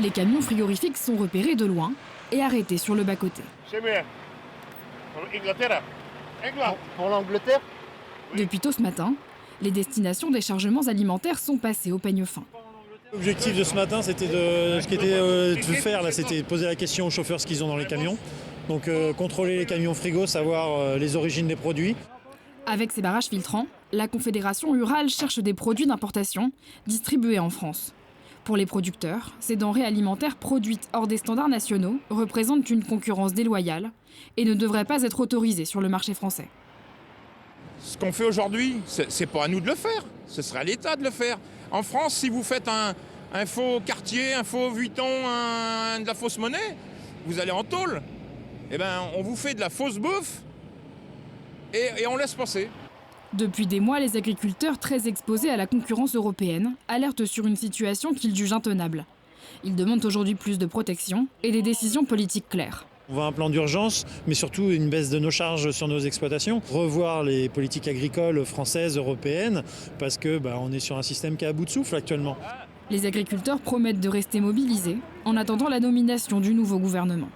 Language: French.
Les camions frigorifiques sont repérés de loin et arrêtés sur le bas-côté. C'est bien. Pour l'Angleterre. Pour l'Angleterre? Depuis tôt ce matin, les destinations des chargements alimentaires sont passées au peigne fin. L'objectif de ce matin, c'était de faire, là, c'était de poser la question aux chauffeurs ce qu'ils ont dans les camions. Donc contrôler les camions frigo, savoir les origines des produits. Avec ces barrages filtrants, la Confédération rurale cherche des produits d'importation distribués en France. Pour les producteurs, ces denrées alimentaires produites hors des standards nationaux représentent une concurrence déloyale et ne devraient pas être autorisées sur le marché français. Ce qu'on fait aujourd'hui, c'est pas à nous de le faire, ce serait à l'État de le faire. En France, si vous faites un faux quartier, un faux Vuitton, de la fausse monnaie, vous allez en tôle. Eh ben, on vous fait de la fausse bouffe et on laisse passer. Depuis des mois, les agriculteurs très exposés à la concurrence européenne alertent sur une situation qu'ils jugent intenable. Ils demandent aujourd'hui plus de protection et des décisions politiques claires. On veut un plan d'urgence, mais surtout une baisse de nos charges sur nos exploitations. Revoir les politiques agricoles françaises, européennes, parce que on est sur un système qui est à bout de souffle actuellement. Les agriculteurs promettent de rester mobilisés en attendant la nomination du nouveau gouvernement.